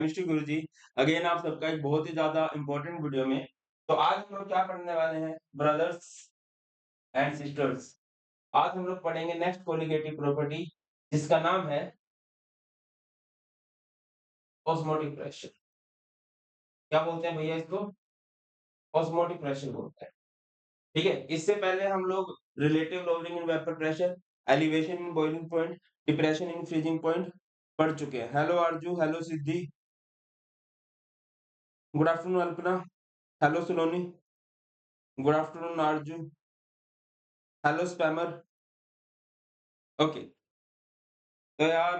Chemistry गुरुजी, again आप सबका एक बहुत ही ज़्यादा इम्पोर्टेंट वीडियो में। तो आज हम लोग क्या पढ़ने वाले हैं ब्रदर्स एंड सिस्टर्स। आज हम लोग पढ़ेंगे नेक्स्ट कोलिगेटिव प्रॉपर्टी जिसका नाम है ऑस्मोटिक प्रेशर। क्या बोलते हैं भैया इसको? ऑस्मोटिक प्रेशर बोलते हैं। ठीक है, इससे पहले हम लोग relative lowering in vapour pressure, elevation in boiling point, depression in freezing point पढ़ चुके हैं। Hello Aarzoo, hello Siddhi, good afternoon Alpana, hello Suloni, good afternoon Aarzoo, hello spammer. Okay, तो यार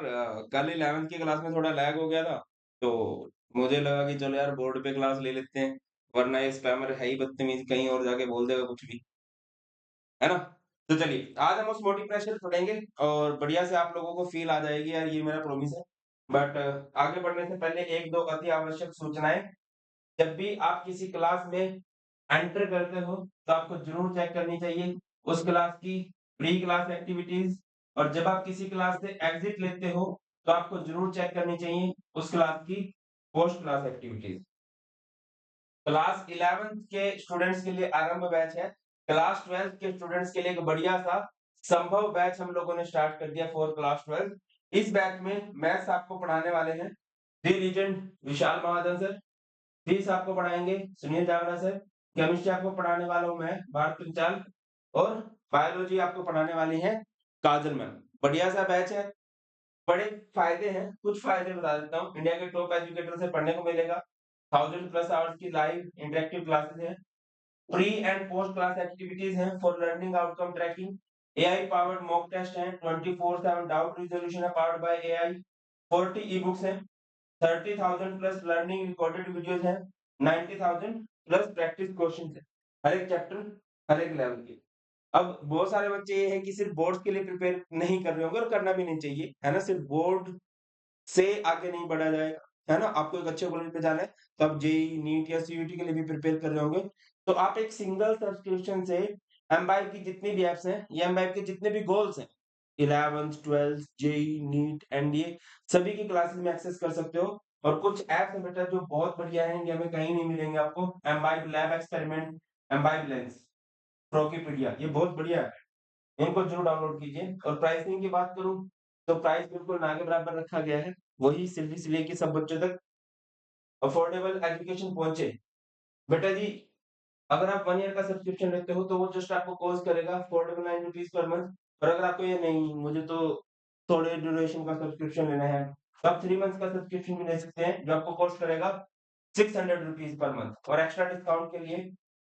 कल 11th की क्लास में थोड़ा लैग हो गया था, तो मुझे लगा कि चलो यार बोर्ड पे क्लास ले लेते हैं, वरना ये स्पैमर है ही बदतमीज, कहीं और जाके बोल देगा कुछ भी, है ना? तो चलिए आज हम ऑस्मोटिक प्रेशर पढ़ेंगे और बढ़िया से आप लोगों को फील आ जाएगी यार, ये मेरा प्रॉमिस है। बट आगे बढ़ने से पहले एक दो अति आवश्यक सूचनाएं। जब भी आप किसी क्लास में एंटर करते हो तो आपको जरूर चेक करनी चाहिए उस क्लास की प्री क्लास एक्टिविटीज, और जब आप किसी क्लास से एग्जिट लेते हो तो आपको जरूर चेक करनी चाहिए उस क्लास की post class activities. Class 11th के स्टूडेंट्स के लिए आरंभ बैच है, क्लास 12th के स्टूडेंट्स के लिए एक बढ़िया सा संभव बैच हम लोगों ने स्टार्ट कर दिया फॉर क्लास 12। इस बैच में मैथ्स आपको पढ़ाने वाले हैं दी रीजेंट विशाल महाजन सर, फिजिक्स आपको पढ़ाएंगे सुनील जावरा सर, केमिस्ट्री आपको पढ़ाने वाला हूं मैं भारत पंचाल, और बायोलॉजी आपको पढ़ाने वाली है काजल मैम। बढ़िया सा बैच है, बड़े फायदे हैं, कुछ फायदे बता देता हूँ। इंडिया के टॉप एजुकेटर से पढ़ने को मिलेगा, 1000+ आवर्स की लाइव इंटरेक्टिव क्लासेस हैं, pre and post class activities हैं for learning outcome tracking, AI powered mock test हैं, 24/7 डाउट रिजोल्यूशन है powered by AI, 40 e books हैं, 30,000+ लर्निंग रिकॉर्डेड वीडियोस हैं, 90,000+ प्रैक्टिस क्वेश्चन है, हर एक चैप्टर हर एक लेवल के। अब बहुत सारे बच्चे ये है कि सिर्फ बोर्ड के लिए प्रिपेयर नहीं कर रहे होंगे, और करना भी नहीं चाहिए, है ना? सिर्फ बोर्ड से आगे नहीं बढ़ा जाएगा, है ना? आपको एक अच्छे कॉलेज पे जाना है तो आप जेई नीट या सीयूटी के लिए भी प्रिपेयर कर रहे होंगे, तो आप एक सिंगल सब्सक्रिप्शन से एमबाइब की जितनी भी एप्स हैं, ये एमबाइब के जितने भी गोल्स हैं, 11th 12th JEE NEET NDA, सभी की क्लासेस में एक्सेस कर सकते हो। और कुछ ऐप्स हैं बेटा जो बहुत बढ़िया है, इंडिया में कहीं नहीं मिलेंगे आपको, एमबाइब लैब एक्सपेरिमेंट, एमबाइब लेंस, प्रोकीपीडिया, ये बहुत बढ़िया है, इनको जरूर डाउनलोड कीजिए। और प्राइसिंग की बात करूं तो प्राइस बिल्कुल ना के बराबर रखा गया है, वही सिल्वी से लेके सब बच्चों तक अफोर्डेबल एजुकेशन पहुंचे। बेटा जी, अगर आप 1 ईयर का सब्सक्रिप्शन लेते हो तो वो जस्ट आपको कॉस्ट करेगा 499 रुपीज पर मंथ। और अगर आपको ये नहीं, मुझे तो थोड़े ड्यूरेशन का सब्सक्रिप्शन लेना है, तो आप 3 मंथ्स का सब्सक्रिप्शन भी ले सकते हैं जो आपको कॉस्ट करेगा 600 रुपीज पर मंथ। और एक्स्ट्रा डिस्काउंट के लिए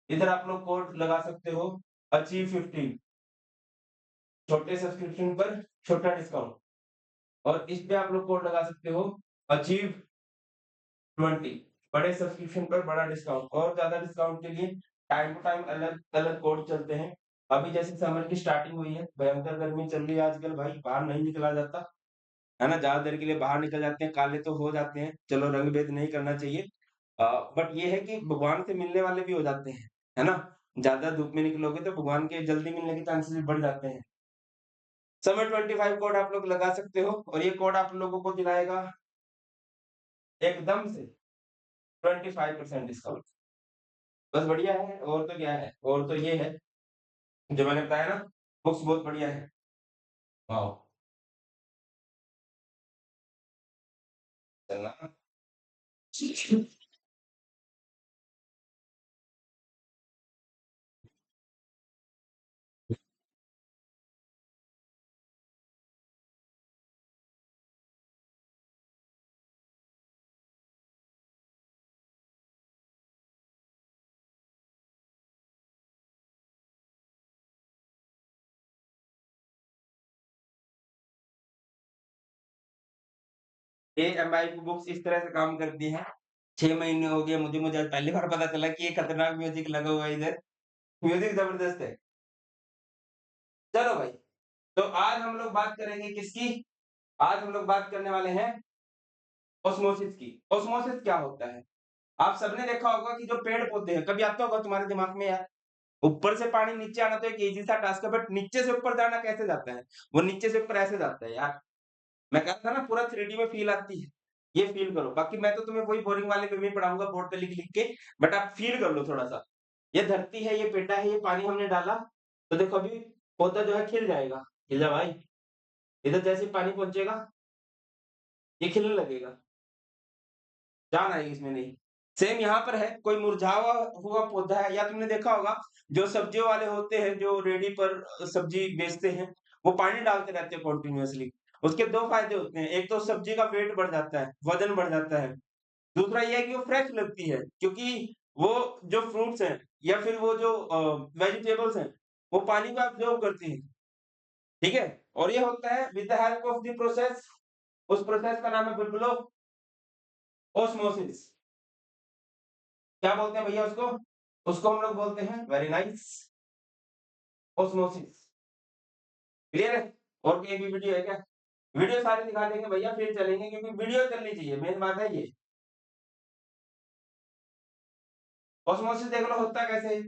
इधर आप लोग कोड लगा सकते हो अचीव 15, छोटे सब्सक्रिप्शन पर छोटा डिस्काउंट, और इस पे आप लोग कोड लगा सकते हो अचीव 20, बड़े सब्सक्रिप्शन पर बड़ा डिस्काउंट। और ज्यादा डिस्काउंट के लिए टाइम टू टाइम अलग अलग कोड चलते हैं। अभी जैसे समर की स्टार्टिंग हुई है, भयंकर गर्मी चल रही है आजकल, भाई बाहर नहीं निकला जाता, है ना? ज्यादा देर के लिए बाहर निकल जाते हैं काले तो हो जाते हैं, चलो रंग भेद नहीं करना चाहिए। बट ये है कि भगवान से मिलने वाले भी हो जाते हैं, है ना? ज्यादा धूप में निकलोगे तो भगवान के जल्दी मिलने के चांसेस भी बढ़ जाते हैं। समर 25 कोड आप लोग लगा सकते हो, और ये कोड आप लोगों को दिलाएगा एकदम से 25% डिस्काउंट। बस बढ़िया है, और तो क्या है, और तो ये है जो मैंने बताया ना, बुक्स बहुत बढ़िया है। वाओ, चलना। ये एमआई की बुक्स इस तरह से काम करती हैं। 6 महीने हो गए मुझे आज पहली बार पता चला कि ये खतरनाक म्यूजिक लगा हुआ है इधर, म्यूजिक जबरदस्त है। चलो भाई, तो आज हम लोग बात करेंगे किसकी? आज हम लोग बात करने वाले हैं ऑस्मोसिस की। ऑस्मोसिस क्या होता है? आप सबने देखा होगा कि जो पेड़ पौधे हैं, कभी आता होगा तुम्हारे दिमाग में यार, ऊपर से पानी नीचे आना तो एक इजी सा टास्क है, बट नीचे से ऊपर जाना कैसे जाता है? वो नीचे से ऊपर ऐसे जाता है यार, मैं कह रहा था ना पूरा 3D में फील आती है। ये फील करो। बाकी मैं तो तुम्हें वही बोरिंग वाले वे में पढ़ाऊँगा बोर्ड पे लिख-लिख के, बट आप फील कर लो थोड़ा-सा। ये धरती है, ये पेड़ा है, ये पानी हमने डाला, तो देखो अभी पौधा जो है खिल जाएगा। खिल जा भाई, इधर जैसे ही पानी पहुँचेगा, ये खिलने लगेगा। जान आएगी इसमें नहीं। सेम यहाँ पर है, कोई मुरझावा हुआ पौधा है या तुमने देखा होगा जो सब्जियों वाले होते हैं, जो रेडी पर सब्जी बेचते हैं, वो पानी डालते रहते हैं कंटीन्यूअसली। उसके 2 फ़ायदे होते हैं, एक तो सब्जी का वेट बढ़ जाता है, वज़न बढ़ जाता है। दूसरा ये है कि वो फ्रेश लगती है, क्योंकि वो जो फ्रूट्स हैं या फिर वो जो वेजिटेबल्स हैं, वो पानी को एब्ज़ॉर्ब करती हैं, ठीक है? और ये होता है with the help of the process, उस प्रोसेस का नाम है बुलबुलो ऑस्मोसिस। क्या बोलते हैं भैया उसको? उसको हम लोग बोलते हैं वेरी नाइस ऑस्मोसिस। क्लियर है? और कहीं भी वीडियो है क्या? वीडियो सारे दिखा देंगे भैया फिर चलेंगे, क्योंकि वीडियो चलनी चाहिए, मेन बात है ये। ऑस्मोसिस देख लो होता कैसे है?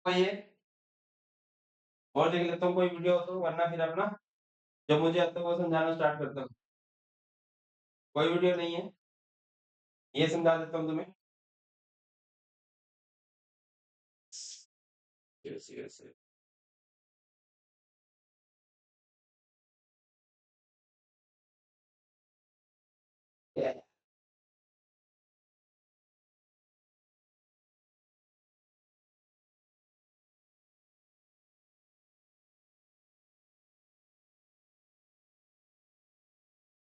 तो ये और देख लेता हूँ कोई वीडियो हो तो, वरना फिर अपना जब मुझे आता है वो समझाना स्टार्ट करता हूँ। कोई वीडियो नहीं है, ये समझा देता हूँ तुम्हें। Yes, yes, yes.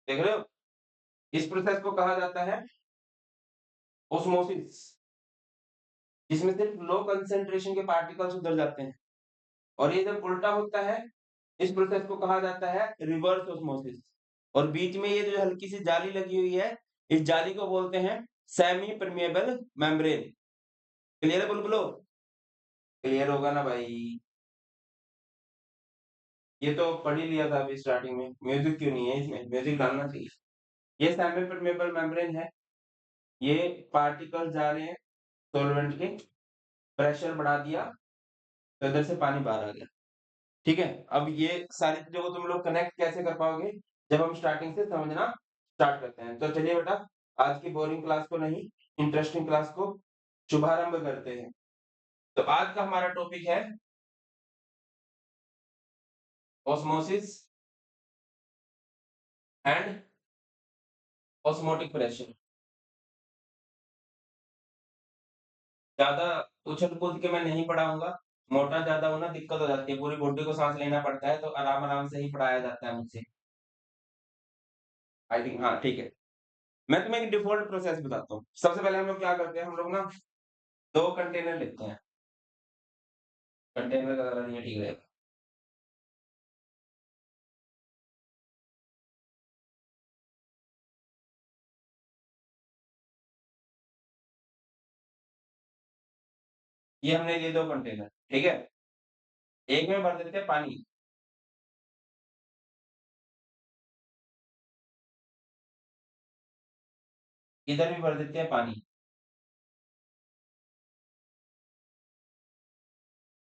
देख रहे हो? इस प्रोसेस को कहा जाता है ओस्मोसिस, जिसमें सिर्फ लो कंसंट्रेशन के पार्टिकल्स उधर जाते हैं। और ये जब उल्टा होता है, इस प्रोसेस को कहा जाता है रिवर्स ऑस्मोसिस। और बीच में ये जो हल्की सी जाली लगी हुई है, इस जाली को बोलते हैं सेमी परमिएबल मेम्ब्रेन। क्लियर है बुलबुलो? क्लियर होगा ना भाई? ये तो पढ़ ही लिया था अभी स्टार्टिंग में, म्यूजिक क्यों नहीं है इसमें? म्यूजिक डालना चाहिए। ये सेमी परमिएबल मेम्ब्रेन है, ये पार्टिकल्स जा रहे हैं सॉल्वेंट के, प्रेशर बढ़ा दिया, तो इधर से पानी बाहर आ गया। ठीक है? अब ये सारी चीज़ों को तुम लोग कनेक्ट कैसे कर पाओगे? जब हम स्टार्टिंग से समझना स्टार्ट करते हैं। तो चलिए बेटा, आज की बोरिंग क्लास को नहीं, इंटरेस्टिंग क्लास को शुभारंभ करते हैं। तो आज का हमारा टॉपिक है ऑस्मोसिस एंड ऑस्मोटिक प्रेशर। ज़्यादा उछल-कूद के मैं नहीं पढ़ाऊँगा, मोटा ज़्यादा हो ना दिक्कत हो जाती है, पूरी बॉडी को साँस लेना पड़ता है, तो आराम-आराम से ही पढ़ाया जाता है मुझसे। आई थिंक हाँ, ठीक है। मैं तुम्हें एक डिफ़ॉल्ट प्रोसेस बताता हूँ। सबसे पहले हम लोग क्या करते हैं, हम लोग ना 2 कंटेनर लेते हैं। कंटेनर का कलर ये ठीक रहेगा। ये हमने लिए 2 कंटेनर, ठीक है? एक में भर देते हैं पानी, इधर भी भर देते हैं पानी।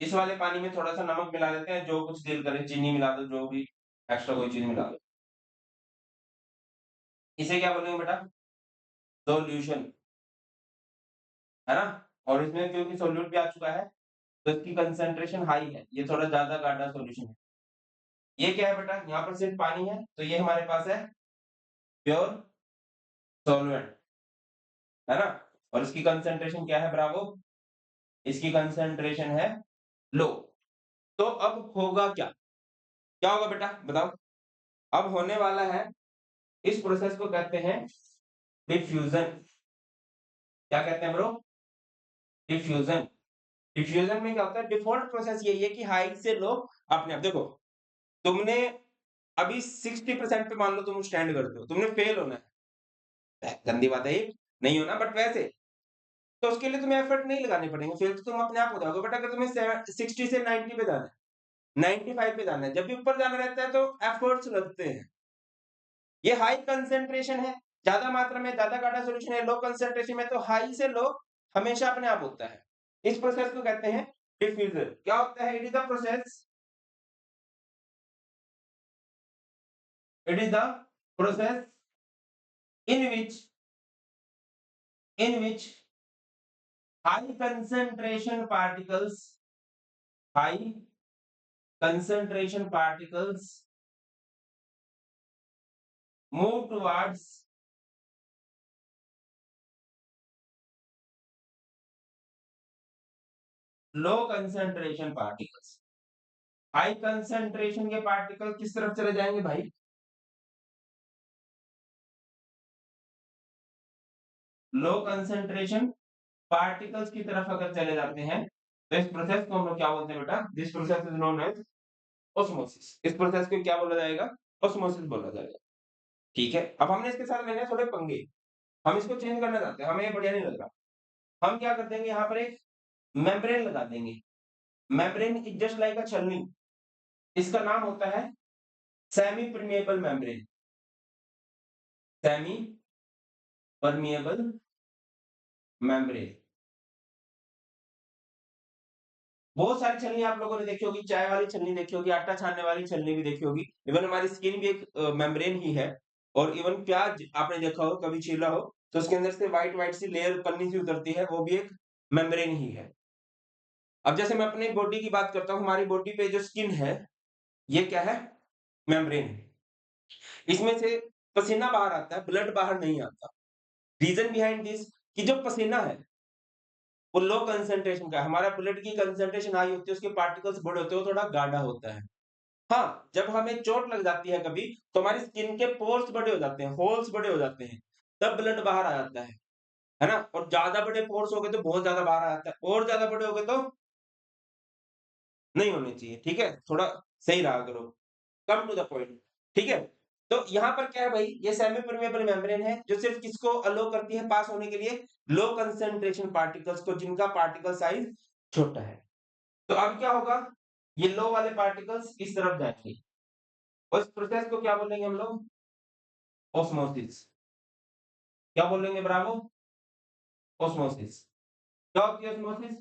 इस वाले पानी में थोड़ा-सा नमक मिला देते हैं, जो कुछ दिल करे, चीनी मिला दो, जो भी एक्स्ट्रा कोई चीज़ मिला दो। इसे क्या बोलेंगे बेटा? सॉल्यूशन, है ना? और इसमें क्योंकि सॉल्यूट भी आ चुका है, तो इसकी कंसंट्रेशन हाई है, ये थोड़ा ज़्यादा गाढ़ा सॉल्यूशन है। ये क्या है बेटा? यहाँ पर सिर्फ पानी है, तो ये हमारे पास है प्योर सॉल्वेंट, है ना? और इसकी कंसंट्रेशन क्या है ब्रावो? इसकी कंसंट्रेशन है लो। तो अब होगा क्या? क्या होगा बेटा बताओ? अब होने वाला है, इस प्रोसेस को कहते हैं डिफ्यूजन। क्या कहते हैं ब्रो? डिफ्यूजन। डिफ्यूजन में क्या होता है, डिफॉल्ट प्रोसेस यही है कि हाई से लो अपने आप। देखो, तुमने अभी 60% पे मान लो तुम स्टैंड करते हो, तुमने फेल होना है, गंदी बात है ये, नहीं होना, बट वैसे तो उसके लिए तुम्हें एफर्ट नहीं लगाने पड़ेंगे, फेल तो तुम अपने आप हो जाओगे। बट अगर तुम्हें 60 से 90 पे जाना है, 95 पे जाना है, जब भी ऊपर जाना रहता है तो एफर्ट्स लगते हैं। ये हाई कंसेंट्रेशन है, ज्यादा मात्रा में ज्यादा गाढ़ा सॉल्यूशन है, लो कंसेंट्रेशन में तो हाई से लो हमेशा अपने आप होता है। इस प्रोसेस को कहते हैं डिफ्यूजन। क्या होता है? It is the process in which in which high concentration particles move towards low concentration particles। High concentration के पार्टिकल किस तरफ चले जाएंगे भाई? लो कंसेंट्रेशन पार्टिकल्स की तरफ अगर चले जाते हैं तो इस प्रोसेस को हम लोग क्या बोलते हैं बेटा? This process is known as osmosis. इस प्रोसेस को क्या बोला जाएगा? ऑस्मोसिस बोला जाएगा। ठीक है, अब हमने इसके साथ लेने हैं थोड़े पंगे, हम इसको चेंज करना चाहते हैं, हमें ये बढ़िया नहीं लग रहा। हम क्या कर देंगे, यहाँ पर एक मेम्ब्रेन लगा देंगे। मेम्ब्रेन इज जस्ट लाइक अ छलनी। इसका नाम होता है semi permeable membrane. Semi permeable membrane. बहुत सारी छलनी आप लोगों ने देखी होगी, चाय वाली छलनी देखी होगी, आटा छानने वाली छलनी भी देखी होगी, इवन हमारी स्किन भी एक मेम्ब्रेन ही है। और इवन प्याज आपने देखा हो, कभी छीला हो तो उसके अंदर से व्हाइट व्हाइट सी लेयर पन्नी सी उतरती है, वो भी एक मेम्ब्रेन ही है। अब जैसे मैं अपनी बॉडी की बात करता हूँ, हमारी बॉडी पे जो स्किन है, ये क्या है? मेम्ब्रेन है। इसमें से पसीना बाहर आता है, ब्लड बाहर नहीं आता। रीजन बिहाइंड दिस कि जो पसीना है वो लो कंसंट्रेशन का है। हमारा ब्लड की कंसंट्रेशन हाई होती है, उसके पार्टिकल्स बड़े होते हैं, वो थोड़ा गाढ़ा होता है। हाँ, जब हमें चोट लग जाती है कभी, तो हमारी स्किन के पोर्स बड़े हो जाते हैं, होल्स बड़े हो जाते हैं, तब ब्लड बाहर आ जाता है ना? और ज्यादा बड़े पोर्स हो गए तो बहुत ज्यादा बाहर आ जाता है, और ज्यादा बड़े हो गए तो नहीं होने चाहिए। ठीक है, थोड़ा सही रहा करो, कम टू द पॉइंट। ठीक है, तो यहाँ पर क्या है भाई, ये सेमी परमेबल मेम्ब्रेन है जो सिर्फ किसको अलो करती है पास होने के लिए? लो कंसेंट्रेशन पार्टिकल्स को, जिनका पार्टिकल साइज छोटा है। तो अब क्या होगा, ये लो वाले पार्टिकल्स इस तरफ जाएंगे, और इस प्रोसेस को क्या बोलेंगे हम लोग? ऑस्मोसिस। क्या बोलेंगे ब्रावो? ऑस्मोसिस। क्या होती है osmosis?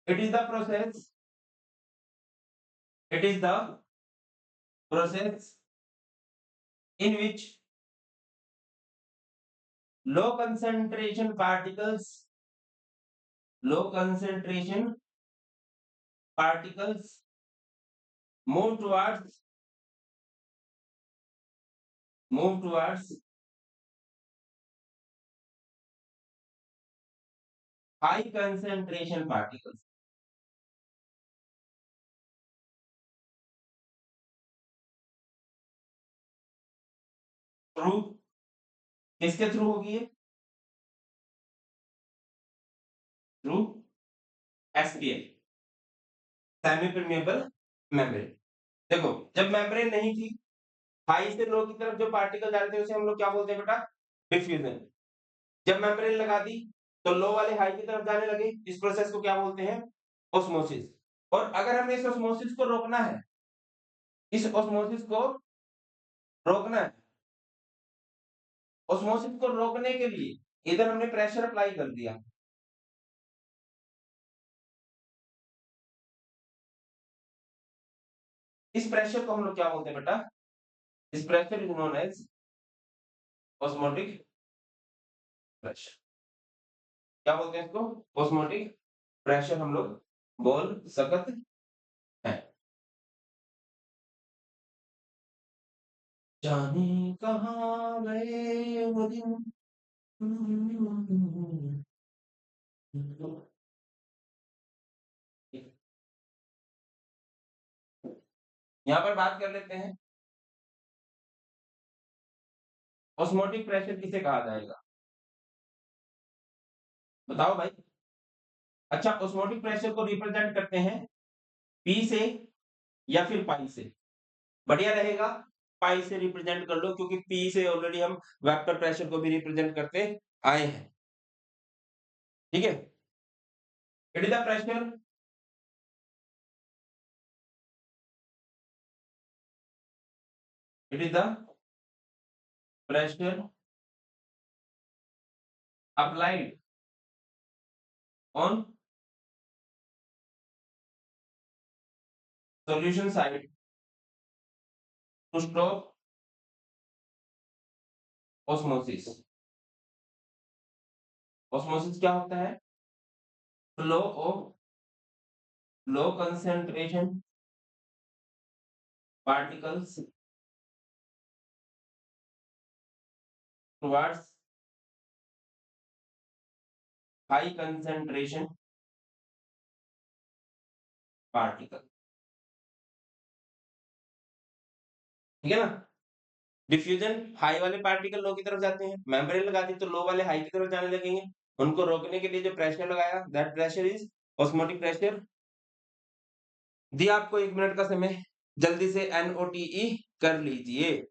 It is the process it is the process in which low concentration particles low concentration particles move towards move towards high concentration particles। Through किसके थ्रू होगी ये? Through SPL, semi permeable membrane. देखो, जब membrane नहीं थी, high से लो की तरफ जो पार्टिकल जा रहे थे उसे हम लोग क्या बोलते हैं बेटा? डिफ्यूजन। जब मेम्ब्रेन लगा दी तो लो वाले हाई की तरफ जाने लगे, इस प्रोसेस को क्या बोलते हैं? ऑस्मोसिस। और अगर हमें इस ऑस्मोसिस को रोकना है, इस ऑस्मोसिस को रोकना है, ऑस्मोसिस को रोकने के लिए इधर हमने प्रेशर अप्लाई कर दिया। इस प्रेशर को हम लोग क्या बोलते हैं बेटा? इस pressure is known as osmotic pressure. क्या बोलते हैं इसको? ऑस्मोटिक प्रेशर हम लोग बोल सकते हैं। जाने कहाँ गए वो दिन। यहाँ पर बात कर लेते हैं ऑस्मोटिक प्रेशर किसे कहा जाएगा? बताओ भाई। अच्छा, ऑस्मोटिक प्रेशर को रिप्रेजेंट करते हैं पी से या फिर पाई से? बढ़िया रहेगा पाई से रिप्रेजेंट कर लो, क्योंकि पी से ऑलरेडी हम वेक्टर प्रेशर को भी रिप्रेजेंट करते आए हैं। ठीक है, it is the pressure it is the pressure applied on solution side to stop osmosis। osmosis क्या होता है? Flow of low concentration particles towards high concentration particle. ठीक है ना? डिफ्यूजन हाई वाले पार्टिकल लो की तरफ जाते हैं, मेम्ब्रेन लगा दी तो लो वाले हाई की तरफ जाने लगेंगे। उनको रोकने के लिए जो प्रेशर लगाया, that pressure is osmotic pressure. दिया आपको 1 मिनट का समय, जल्दी से NOTE कर लीजिए।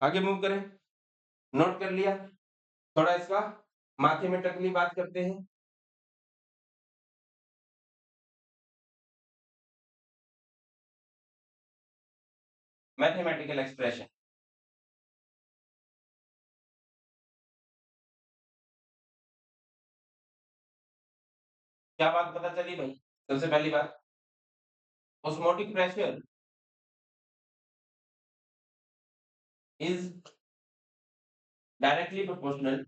आगे मूव करें। नोट कर लिया? थोड़ा इसका माथे में टकली बात करते हैं। Mathematical expression. क्या बात पता चली भाई? सबसे पहली बात, osmotic pressure is directly proportional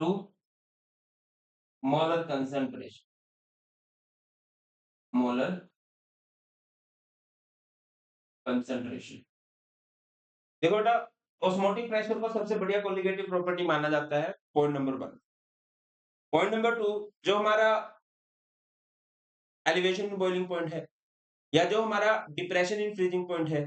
to molar concentration. Molar concentration. देखो बेटा, ऑस्मोटिक प्रेशर को सबसे बढ़िया कोलिगेटिव प्रॉपर्टी माना जाता है, पॉइंट नंबर 1। पॉइंट नंबर 2, जो हमारा एलिवेशन बॉइलिंग पॉइंट है या जो हमारा डिप्रेशन इन फ्रीजिंग पॉइंट है,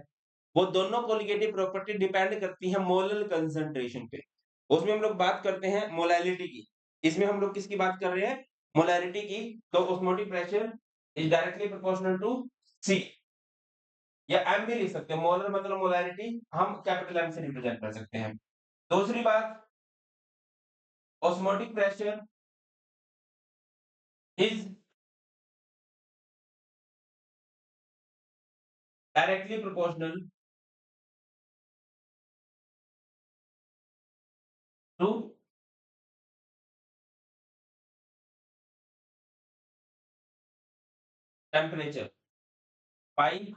वो दोनों कोलिगेटिव प्रॉपर्टी डिपेंड करती है मोलर कंसंट्रेशन पे। उसमें हम लोग बात करते हैं मोलैलिटी की, इसमें हम लोग किसकी बात कर रहे हैं? मोलैलिटी की। तो osmotic pressure is directly proportional to C, या एम भी लिख सकते हैं। मोलर मतलब मोलैलिटी, हम कैपिटल एम से रिप्रेजेंट कर सकते हैं। दूसरी बात, osmotic pressure is directly proportional to temperature. Pi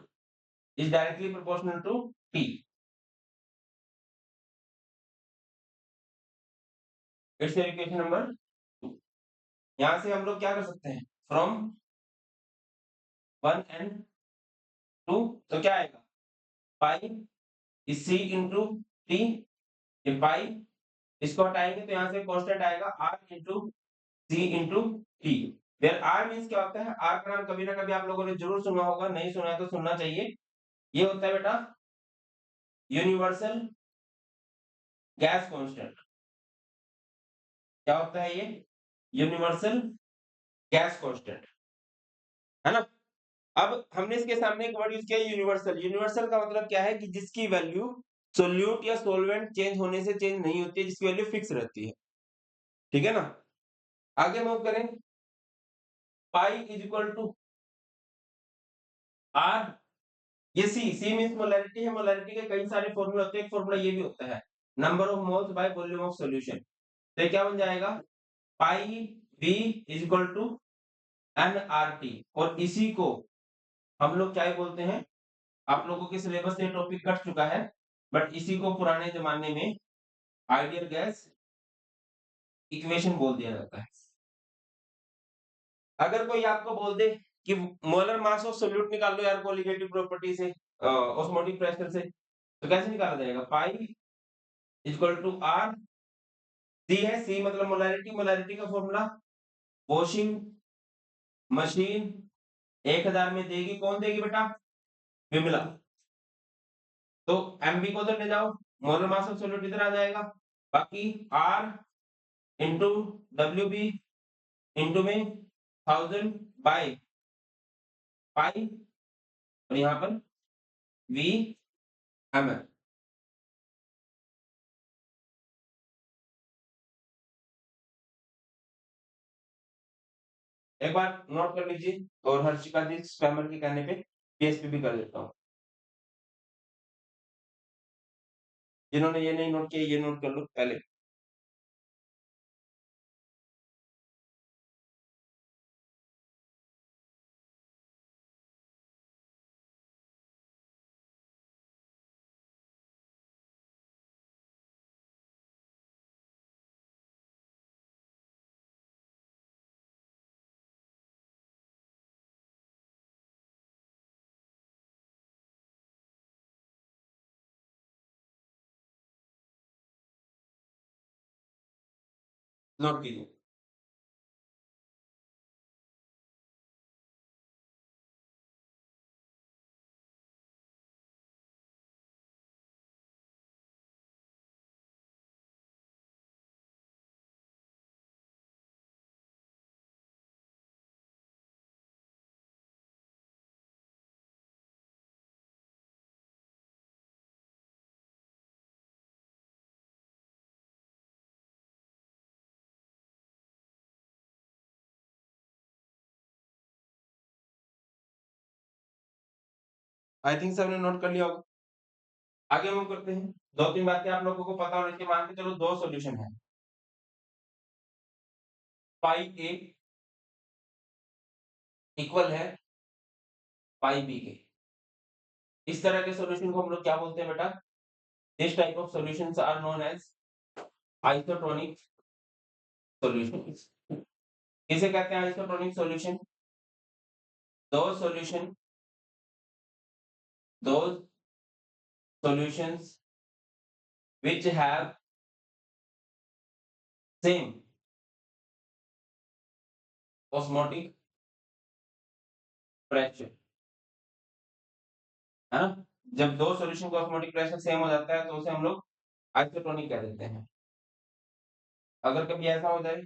is directly proportional to T. It's equation number 2। यहां से हम लोग क्या कर सकते हैं? फ्रॉम 1 एंड 2, तो क्या आएगा? Pi is C into T. ये पाई, इसको हटाएंगे तो यहाँ से कांस्टेंट आएगा R into C into T. There are means क्या होता है? आर का नाम कभी ना कभी आप लोगों ने जरूर सुना होगा, नहीं सुना है तो सुनना चाहिए। ये होता है बेटा यूनिवर्सल गैस कांस्टेंट। क्या होता है ये? यूनिवर्सल गैस कांस्टेंट, है ना? अब हमने इसके सामने एक वर्ड यूज किया यूनिवर्सल। यूनिवर्सल का मतलब क्या है? कि जिसकी वैल्यू सोल्यूट या सोलवेंट चेंज होने से चेंज नहीं होती है, जिसकी वैल्यू फिक्स रहती है। ठीक है ना? आगे मूव करें। Pi is equal to R. ये सी मींस मोलैरिटी है। मोलैरिटी के कई सारे फॉर्मूले होते हैं, एक फॉर्मूला ये भी होता है, number of moles by volume of solution. तो ये क्या बन जाएगा? Pi V is equal to n R T. और इसी को हम लोग क्या बोलते हैं? आप लोगों के सिलेबस से टॉपिक कट चुका है, बट इसी को पुराने जमाने में आइडियल गैस इक्वेशन बोल दिया जाता है। अगर कोई आपको बोल दे कि मोलर मास ऑफ सॉल्यूट निकाल लो यार कोलिगेटिव प्रॉपर्टी से ऑस्मोटिक प्रेशर से, तो कैसे निकाला जाएगा? पाई इक्वल टू आर, सी है, सी मतलब मोलैरिटी, मोलैरिटी का फॉर्मूला वॉशिंग मशीन 1000 में देगी, कौन देगी बेटा? विमला। तो एमबी को उधर ले जाओ, मोलर मास ऑफ सॉल्यूट इधर आ जाएगा, बाकी R into W B into में 1000 बाय पाई, और यहाँ पर वी एम एल। एक बार नोट कर लीजिए, और हर्षिका जी स्पैमर के कहने पे पीएसपी भी कर देता हूँ। जिन्होंने ये नहीं नोट किया ये नोट कर लो पहले। नोट कीजिए। आई थिंक सबने नोट कर लिया होगा। आगे मूव करते हैं। दो तीन बातें आप लोगों को पता होनी चाहिए। मान के चलो दो सॉल्यूशन है, पाई ए इक्वल है पाई बी के। इस तरह के सॉल्यूशन को हम लोग क्या बोलते हैं बेटा? This type of solutions are known as isotonic solutions. किसे कहते हैं आइसोटोनिक सॉल्यूशन? दो सॉल्यूशन, दो solutions which have same osmotic pressure, है ना? जब दो सॉल्यूशन का ऑस्मोटिक प्रेशर सेम हो जाता है तो उसे हम लोग आइसोटोनिक कह देते हैं। अगर कभी ऐसा हो जाए,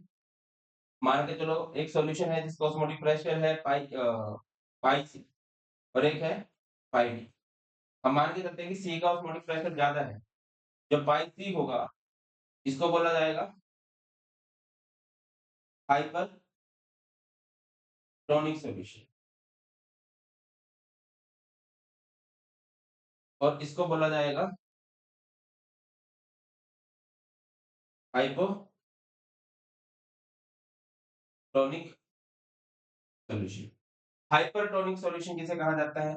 मान के चलो एक सॉल्यूशन है जिसका ऑस्मोटिक प्रेशर है पाई सी, और एक है पाई डी। हम मान के चलते हैं कि सी का ऑस्मोटिक प्रेशर ज्यादा है। जब पाई सी होगा, इसको बोला जाएगा हाइपरटोनिक सॉल्यूशन, और इसको बोला जाएगा हाइपोटोनिक सॉल्यूशन। हाइपरटोनिक सॉल्यूशन किसे कहा जाता है?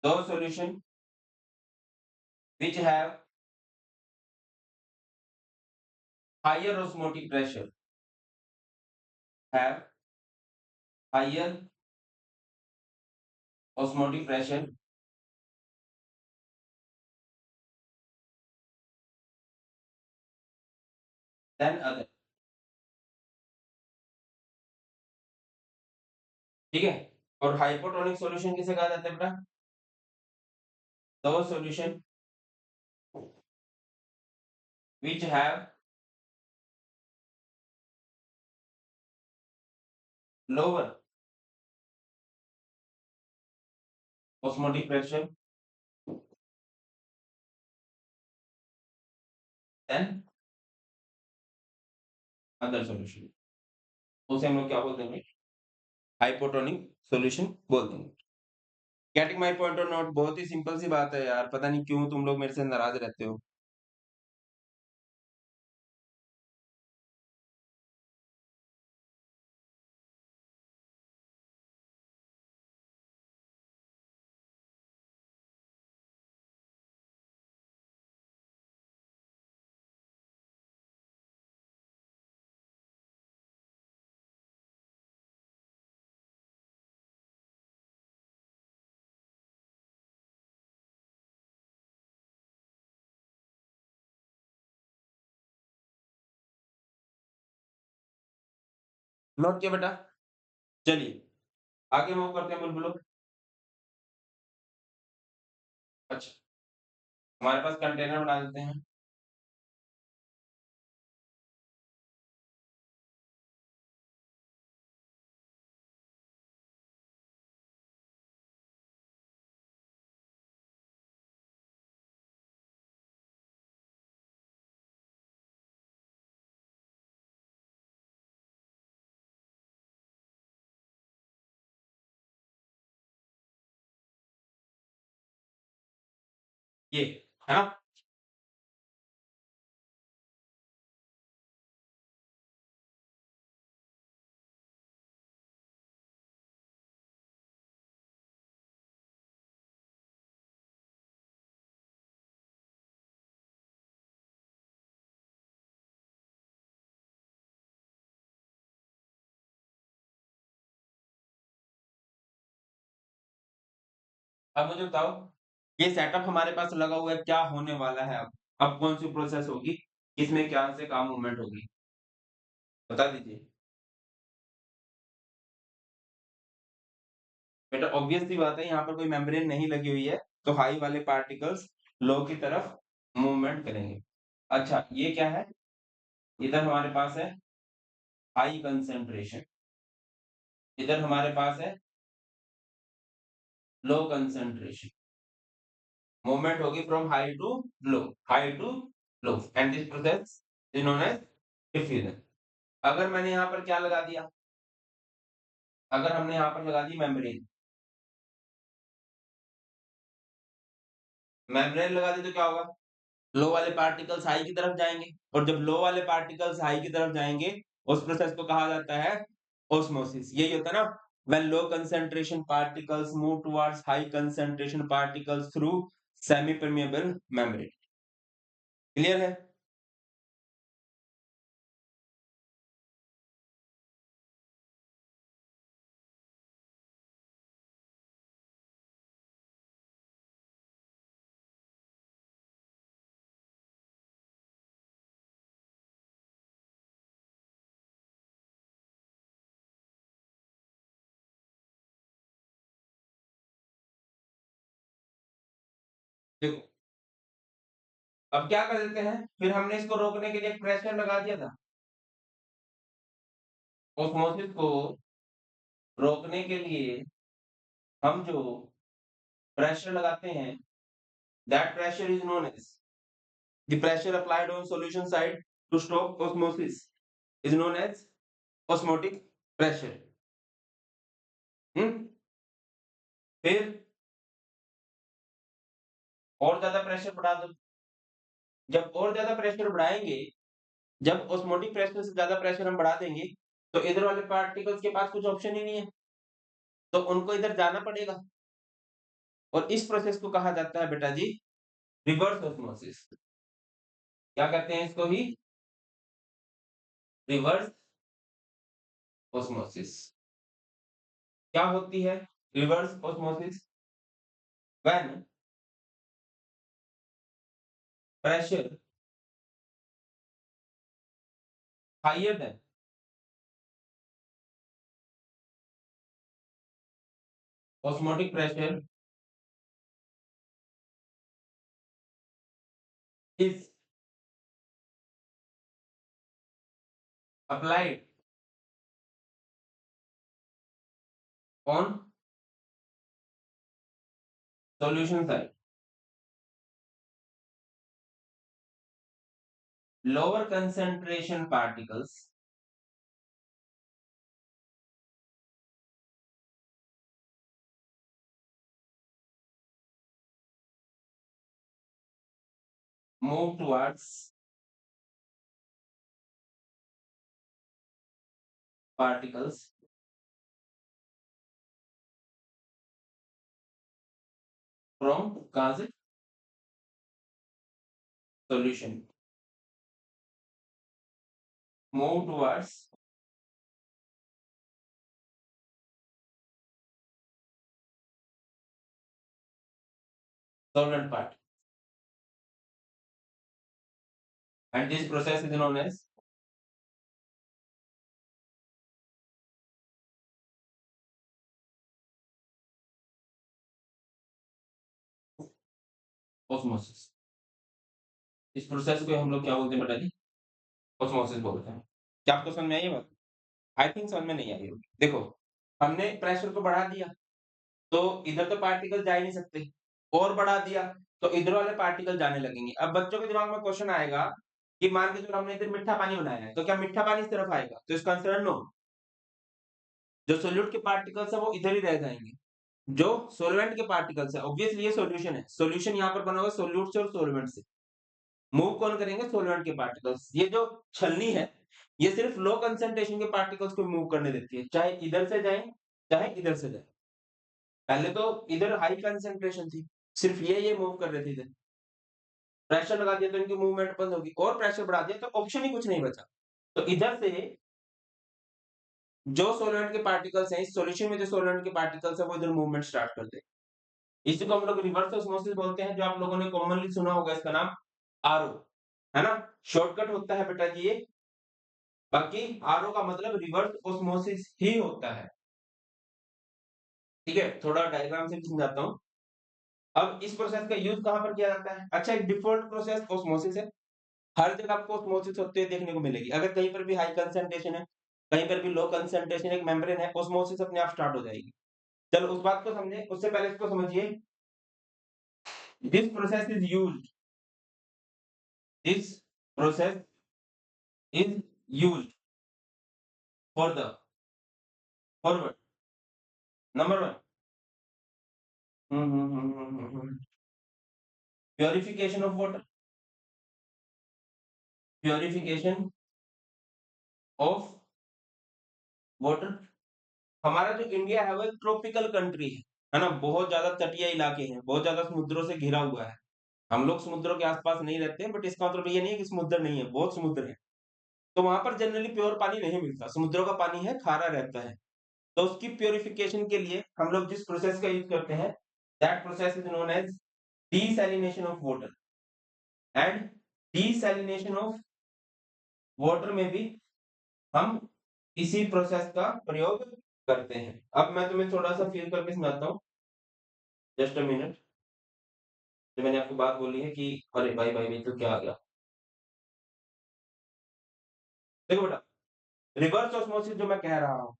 दो solution which have higher osmotic pressure have higher osmotic pressure than other। ठीक है। और हाइपोटोनिक सॉल्यूशन किसे कहा जाता है बेटा? दो solution which have lower osmotic pressure than other solution, उसे हम लोग क्या बोल देंगे? हाइपोटोनिक सॉल्यूशन बोल देंगे। गेटिंग माय पॉइंट और नॉट? बहुत ही सिंपल सी बात है यार, पता नहीं क्यों तुम लोग मेरे से नाराज रहते हो। नोट किया बेटा? चलिए, आगे मूव करते हैं बुलबुलों। अच्छा, हमारे पास कंटेनर बना देते हैं। ये, है ना? अब मुझे बताओ, ये सेटअप हमारे पास लगा हुआ है, क्या होने वाला है अब? अब कौन सी प्रोसेस होगी? किसमें क्या से काम मूवमेंट होगी? बता दीजिए। बेटा ऑब्वियस सी बात है, यहाँ पर कोई मेम्ब्रेन नहीं लगी हुई है, तो हाई वाले पार्टिकल्स लो की तरफ मूवमेंट करेंगे। अच्छा, ये क्या है? इधर हमारे पास है हाई कंसंट्रेशन, इधर हमारे पास है लो कंसंट्रेशन। मूवमेंट होगी from high to low, high to low, and this process is known as diffusion. अगर मैंने यहाँ पर क्या लगा दिया, अगर हमने यहाँ पर लगा दी मेम्ब्रेन, मेम्ब्रेन लगा दी तो क्या होगा? लो वाले पार्टिकल्स हाई की तरफ जाएंगे, और जब लो वाले पार्टिकल्स हाई की तरफ जाएंगे, उस प्रोसेस को कहा जाता है ऑस्मोसिस। यही होता है ना, when low concentration particles move towards high concentration particles through semi permeable membrane। Clear है? देखो, अब क्या कर देते हैं, फिर हमने इसको रोकने के लिए एक प्रेशर लगा दिया था। ऑस्मोसिस को रोकने के लिए हम जो प्रेशर लगाते हैं, that pressure is known as the pressure applied on solution side to stop osmosis is known as osmotic pressure. Hmm फिर और ज्यादा प्रेशर बढ़ा दो। जब और ज्यादा प्रेशर बढ़ाएंगे, जब ऑस्मोटिक प्रेशर से ज्यादा प्रेशर हम बढ़ा देंगे, तो इधर वाले पार्टिकल्स के पास कुछ ऑप्शन ही नहीं है, तो उनको इधर जाना पड़ेगा। और इस प्रोसेस को कहा जाता है बेटा जी रिवर्स ऑस्मोसिस। क्या कहते हैं इसको ही? Reverse osmosis. क्या होती है reverse osmosis? When pressure higher than osmotic pressure is applied on solution side, lower concentration particles move towards particles from कहाँ से? Solution, move towards solvent part, and this process is known as osmosis. इस process को हम लोग क्या बोलते हैं बेटा जी? ऑस्मोसिस बोलते हैं। क्या आपको समझ में आई ये बात? आई थिंक समझ में नहीं आई होगी। देखो, हमने प्रेशर को बढ़ा दिया, तो इधर तो पार्टिकल जा ही नहीं सकते, और बढ़ा दिया, तो इधर वाले पार्टिकल जाने लगेंगे। अब बच्चों के दिमाग में क्वेश्चन आएगा कि मान के चलो हमने इधर मीठा पानी बनाया है, तो क्या मीठा पानी इस तरफ आएगा? तो इसका आंसर है नो। जो सोल्यूट के पार्टिकल्स है वो इधर ही रह जाएँगे। जो सॉल्वेंट के पार्टिकल्स है, ऑब्वियसली ये सॉल्यूशन है। सॉल्यूशन यहाँ पर बना हुआ है सोल्यूट से और सॉल्वेंट से। मूव कौन करेंगे? सॉल्वेंट के पार्टिकल्स। ये जो छलनी है, ये सिर्फ लो कंसंट्रेशन के पार्टिकल्स को मूव करने देती है, चाहे इधर से जाएँ, चाहे इधर से जाएँ। पहले तो इधर हाई कंसंट्रेशन थी, सिर्फ ये मूव कर रहे थे इधर। प्रेशर लगा दिया तो इनकी मूवमेंट बंद होगी, और प्रेशर बढ़ा दिया तो ऑप्शन ही कुछ नहीं बचा। तो इधर से जो सॉल्वेंट के पार्टिकल्स हैं, इस सॉल्यूशन में जो सॉल्वेंट के पार्टिकल्स हैं, वो इधर मूवमेंट स्टार्ट कर दें। इसी को हम लोग रिवर्स ऑस्मोसिस बोलते हैं, जो आप लोगों ने कॉमनली सुना होगा इसका नाम आरओ, है ना? शॉर्टकट होता है बेटा जी ये। बाकी आरओ का मतलब रिवर्स ऑस्मोसिस ही होता है। ठीक है? थोड़ा डायग्राम से भी समझाता हूँ। अब इस प्रोसेस का यूज़ कहाँ पर किया जाता है? अच्छा, एक डिफ़ॉल्ट प्रोसेस ऑस्मोसिस है। हर जगह आपको ऑस्मोसिस होते हुए देखने को मिलेगी। अगर कहीं पर भी हाई कंसंट्रेशन है, कहीं पर भी लो कंसंट्रेशन, एक मेम्ब्रेन है, ऑस्मोसिस अपने आप स्टार्ट हो जाएगी। चलो उस बात को समझें, उससे पहले इसको समझिए। This process is used this process is used for the forward number 1 purification of water, purification of water. हमारा जो इंडिया है वो एक ट्रॉपिकल कंट्री है ना? बहुत ज़्यादा तटीय इलाके हैं, बहुत ज़्यादा समुद्रों से घिरा हुआ है। हम लोग समुद्रों के आस-पास नहीं रहते हैं, बट इसका मतलब ये नहीं है कि समुद्र नहीं है, बहुत समुद्र है। तो वहाँ पर जनरली प्योर पानी नहीं मिलता, समुद्रों का पानी है, खारा रहता है। तो उसकी प्यूरिफिकेशन के लिए हम लोग जिस प्रोसेस का यूज़ करते हैं, that process is known as desalination of water. And desalination of water में भी हम इसी प्रोसेस का प्रयोग करते हैं। अब मैं तुम्हें थोड़ा-सा फ़ील करके समझाता हूँ, जस्ट अ मिनट। जो मैंने आपको बात बोली है कि अरे भाई तो क्या आ गया? देखो बेटा, रिवर्स ऑस्मोसिस जो मैं कह रहा हूँ,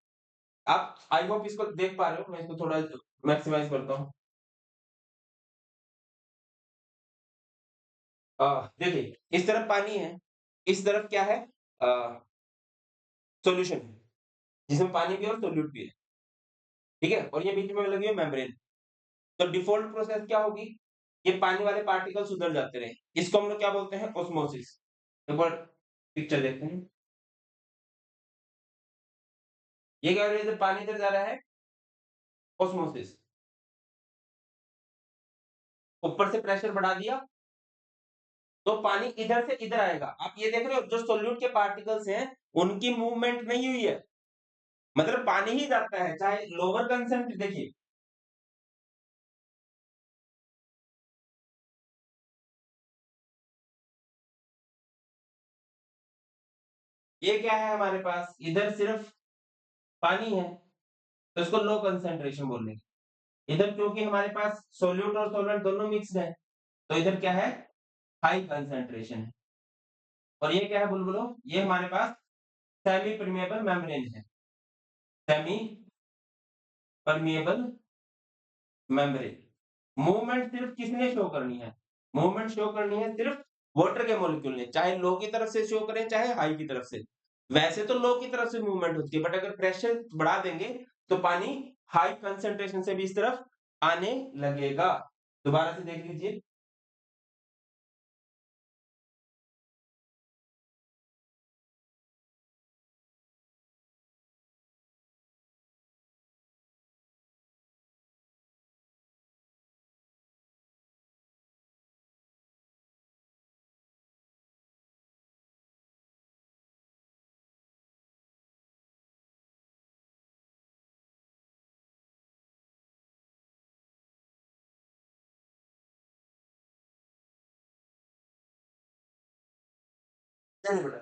आप आई होप इसको देख पा रहे हो, मैं इसको थोड़ा मैक्सिमाइज़ करता हूँ। देखिए, इस तरफ पानी है, इस तरफ क्या है? अ, सॉल्यूशन है, जिसमें पानी भी है और सोल्यूट भी है, ठीक है? और ये बीच में लगी है मेम्ब्रेन। तो डिफ़ॉल्ट प्रोसेस क्या होगी? ये पानी वाले पार्टिकल्स उधर जाते रहे। इसको हम लोग क्या बोलते हैं? ऑस्मोसिस। एक बार पिक्चर देखते हैं। ये क्या हो रहा है? इधर पानी इधर जा रहा है, ऑस्मोसिस। ऊपर से प्रेशर बढ़ा दिया, तो पानी इधर से इधर आएगा। आप ये देख रहे हो, जो सोल्यूट के पार्टिकल्स हैं, उनकी मूवमेंट नहीं हुई है। मतलब पानी ही जाता है, चाहे लोअर कंसेंट देखिए, ये क्या है हमारे पास? इधर सिर्फ पानी है, तो इसको लो कंसंट्रेशन बोलेंगे। इधर क्योंकि हमारे पास सोल्यूट और सॉल्वेंट दोनों मिक्स्ड है, तो इधर क्या है? हाई कंसंट्रेशन है। और ये क्या है बुलबुलों? ये हमारे पास सेमी परमेबल मेम्ब्रेन है। Semi permeable membrane. मूवमेंट सिर्फ किसने शो करनी है? मूवमेंट शो करनी है सिर्फ वाटर के मॉलिक्यूल ने, चाहे लो की तरफ से शो करें, चाहे हाई की तरफ से। वैसे तो लो की तरफ से मूवमेंट होती है, बट अगर प्रेशर बढ़ा देंगे, तो पानी हाई कंसंट्रेशन से भी इस तरफ आने लगेगा। दोबारा से देख लीजिए। चलिए बेटा,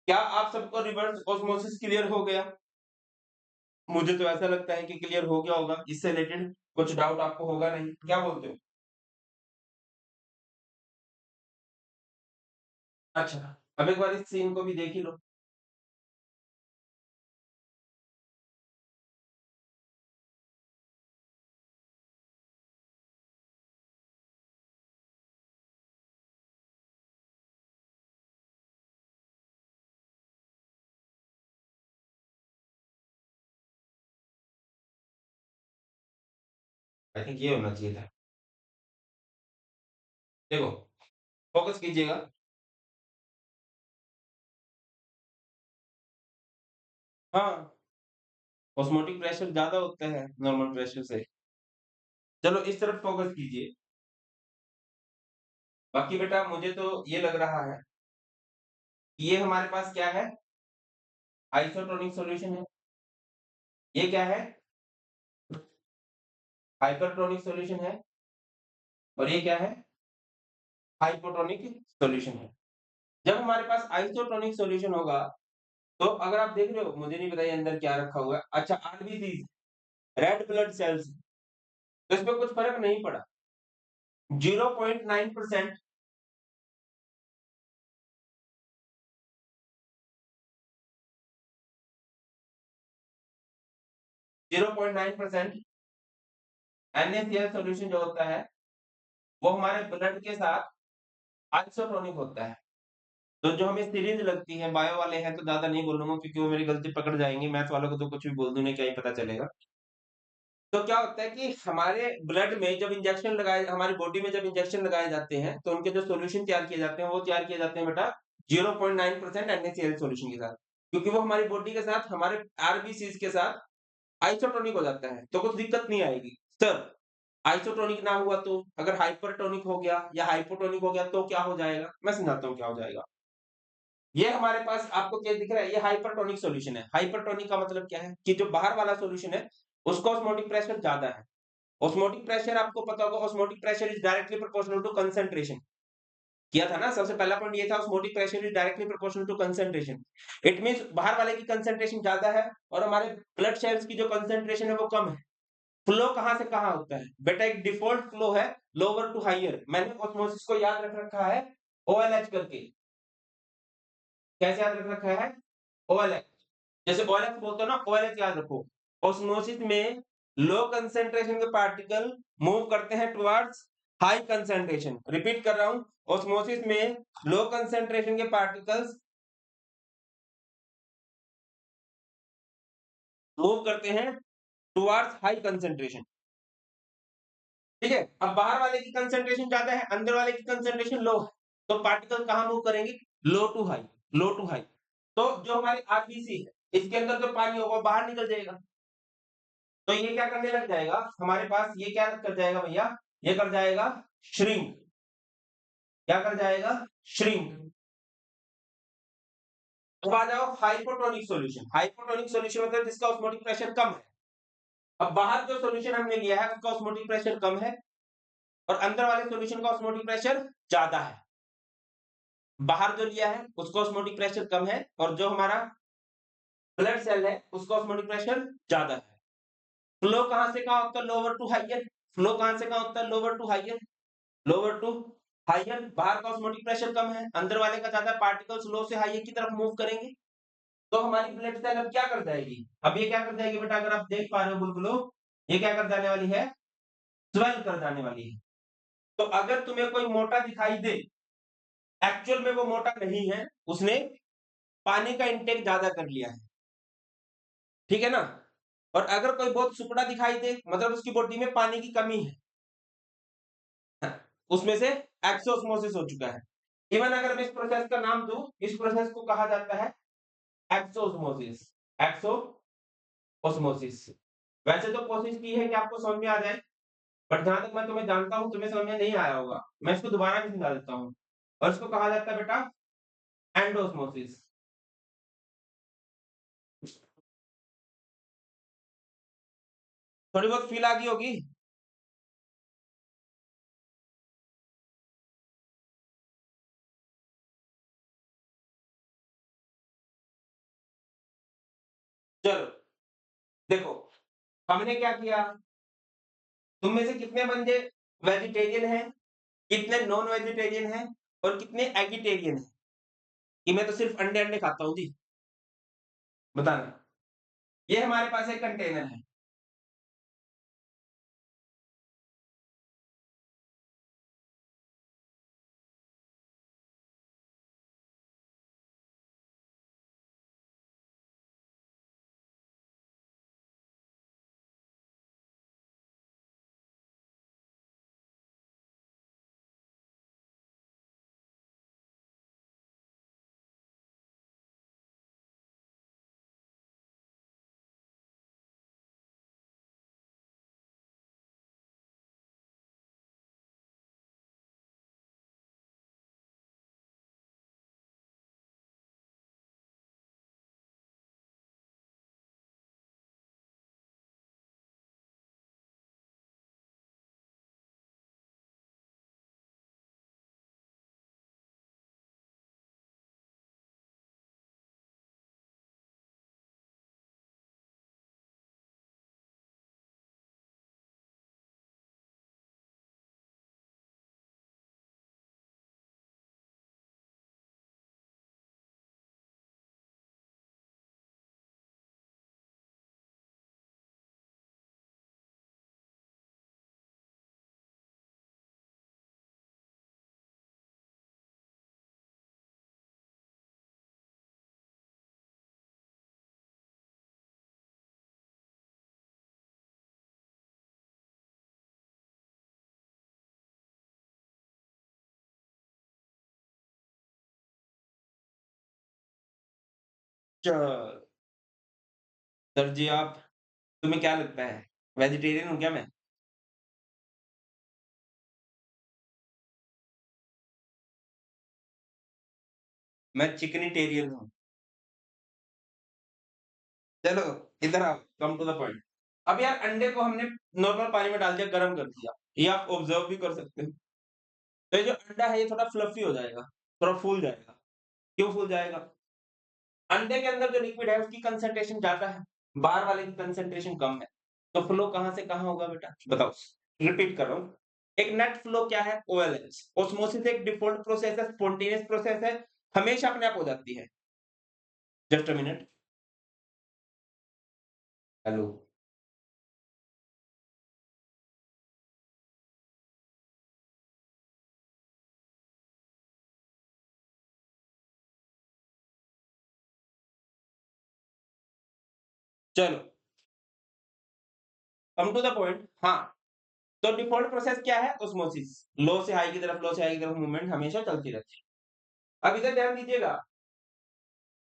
क्या आप सबको रिवर्स ऑस्मोसिस क्लियर हो गया? मुझे तो ऐसा लगता है कि क्लियर हो गया होगा। इससे रिलेटेड कुछ डाउट आपको होगा नहीं, क्या बोलते हो? अच्छा, अब एक बार इस सीन को भी देख ही लो। आई थिंक ये होना चाहिए था। देखो, फ़ोकस कीजिएगा। हाँ, ऑस्मोटिक प्रेशर ज़्यादा होता है नॉर्मल प्रेशर से। चलो इस तरफ फ़ोकस कीजिए। बाकी बेटा मुझे तो ये लग रहा है कि ये हमारे पास क्या है? आइसोटोनिक सॉल्यूशन है। ये क्या है? हाइपरटोनिक सॉल्यूशन है और ये क्या है? हाइपोटोनिक सॉल्यूशन है। जब हमारे पास आइसोटोनिक सॉल्यूशन होगा, तो अगर आप देख रहे हो, मुझे नहीं पता ये अंदर क्या रखा हुआ है। अच्छा, आरबीसीज़, रेड ब्लड सेल्स, तो इसमें कुछ फ़र्क नहीं पड़ा। 0.9% 0.9% NaCl सॉल्यूशन जो होता है, वो हमारे ब्लड के साथ आइसोटोनिक होता है। तो जो हमें सिरिंज लगती है, बायो वाले हैं तो ज़्यादा नहीं बोलूँगा क्योंकि वो मेरी गलती पकड़ जाएँगे, मैथ वालों को तो कुछ भी बोल दूँ, उन्हें क्या ही पता चलेगा। तो क्या होता है कि हमारे ब्लड में जब इंजेक्शन लगाए हमारी बॉडी में जब इंजेक्शन लगाए जाते हैं, तो उनके जो सॉल्यूशन तैयार किए जाते हैं, वो तैयार किए जाते हैं बेटा 0.9% NaCl सॉल्यूशन के साथ। क्योंकि वो हमारी बॉडी के साथ, हमारे आरबीसीज़ के साथ आइसोटोनिक हो जाता है, तो कुछ दिक्कत नहीं आएगी। सर, आइसोटोनिक ना हुआ तो? अगर हाइपरटोनिक हो गया या हाइपोटोनिक हो गया तो क्या हो जाएगा? मैं समझाता हूँ क्या हो जाएगा। ये हमारे पास आपको क्या दिख रहा है? ये हाइपरटोनिक सॉल्यूशन है। हाइपरटोनिक का मतलब क्या है? कि जो बाहर वाला सॉल्यूशन है, उसका ऑस्मोटिक प्रेशर ज़्यादा है। ऑस्मोटिक प्रेशर आपको पता होगा, osmotic pressure is directly proportional to concentration. किया था ना? सबसे पहला पॉइंट ये था, osmotic pressure is directly proportional to concentration. It means बाहर वाले की कंसंट्रेशन ज़्यादा है और हमारे ब्लड सेल्स की जो कंसंट्रेशन है वो कम है। फ्लो कहाँ से कहाँ होता है? बेटा एक डिफ़ॉल्ट फ्लो है लोअर टू हायर। मैंने ऑस्मोसिस को याद रख रखा है ओएलएच करके। कैसे याद रख रखा है? ओएलएच। जैसे ओएलएच बोलते हो ना, ओएलएच याद रखो। ऑस्मोसिस में लो कंसंट्रेशन के पार्टिकल मूव करते हैं टुवर्ड्स हाई कंसंट्रेशन। रिपीट कर रहा हूँ, ऑस्मोसिस में लो कंसंट्रेशन के पार्टिकल्स मूव करते हैं टुवर्ड्स हाई कंसंट्रेशन। ठीक है? अब बाहर वाले की कंसंट्रेशन ज्यादा है, अंदर वाले की कंसंट्रेशन लो है, तो पार्टिकल कहाँ मूव करेंगे? Low to high, low to high. तो जो हमारी आरबीसी है, इसके अंदर जो पानी होगा बाहर निकल जाएगा। तो ये क्या करने लग जाएगा? हमारे पास ये क्या कर जाएगा भैया? ये कर जाएगा श्रिंक। क्या कर जाएगा? श्रिंक। अब आ जाओ हाइपोटोनिक सॉल्यूशन। हाइपोटोनिक सॉल्यूशन मतलब जिसका ऑस्मोटिक प्रेशर कम है। अब बाहर जो सॉल्यूशन हमने लिया है उसका ऑस्मोटिक प्रेशर कम है और अंदर वाले सॉल्यूशन का ऑस्मोटिक प्रेशर ज्यादा है। बाहर जो लिया है उसका ऑस्मोटिक प्रेशर कम है और जो हमारा ब्लड सेल है उसका ऑस्मोटिक प्रेशर ज्यादा है। फ्लो कहां से कहां होता है? Lower to higher. फ्लो कहां से कहां होता है? Lower to higher. Lower to higher. बाहर का ऑस्मोटिक प्रेशर कम है, अंदर वाले का ज्यादा, पार्टिकल्स लो से हाइयर की तरफ मूव करेंगे। तो हमारी ब्लड सेल अब क्या कर जाएगी? अब ये क्या कर जाएगी बेटा? अगर आप देख पा रहे हो बुलबुलो, ये क्या कर जाने वाली है? स्वेल कर जाने वाली है। तो अगर तुम्हें कोई मोटा दिखाई दे, एक्चुअल में वो मोटा नहीं है, उसने पानी का इंटेक ज्यादा कर लिया है। ठीक है ना? और अगर कोई बहुत सुकड़ा दिखाई दे, मतलब उसकी बॉडी में पानी की कमी है, उसमें से एक्सोस्मोसिस हो चुका है। इवन अगर मैं इस प्रोसेस का नाम दूं, इस प्रोसेस को कहा जाता है एक्सोस्मोसिस। एक्सोस्मोसिस। वैसे तो कोशिश की है कि आपको समझ में आ जाए, बट जहां तक मैं तुम्हें जानता हूं तुम्हें समझ में नहीं आया होगा। मैं इसको दोबारा भी समझा देता हूं। और इसको कहा जाता है बेटा एंडोस्मोसिस। थोड़ी बहुत फील आ गई होगी। चलो देखो, हमने क्या किया? तुम में से कितने बंदे वेजिटेरियन हैं, कितने नॉन वेजिटेरियन हैं और कितने एगिटेरियन हैं? कि मैं तो सिर्फ अंडे अंडे खाता हूँ जी? बताना। ये हमारे पास एक कंटेनर है। च सर जी आप तुम्हें क्या लगता है? वेजिटेरियन हूँ क्या मैं? मैं चिकनिटेरियन हूँ। चलो इधर आओ, कम टू द पॉइंट। अब यार अंडे को हमने नॉर्मल पानी में डाल दिया, गरम कर दिया। ये आप ऑब्जर्व भी कर सकते हो। तो ये जो अंडा है ये थोड़ा फ्लफी हो जाएगा, थोड़ा फूल जाएगा। क्यों फूल जाएगा? अंडे के अंदर जो लिक्विड है उसकी कंसंट्रेशन ज्यादा है, बाहर वाले की कंसंट्रेशन कम है। तो फ्लो कहाँ से कहाँ होगा बेटा? बताओ। रिपीट कर रहा हूँ। एक नेट फ्लो क्या है? ओएलएच। ऑस्मोसिस एक डिफॉल्ट प्रोसेस है, स्पॉन्टेनियस प्रोसेस है, हमेशा अपने आप हो जाती है। Just a minute. हेलो। चलो कम टू द पॉइंट। हाँ, तो डिफॉल्ट प्रोसेस क्या है? ऑस्मोसिस। लो से हाई की तरफ, लो से हाई की तरफ मूवमेंट हमेशा चलती रहती है। अब इधर ध्यान दीजिएगा,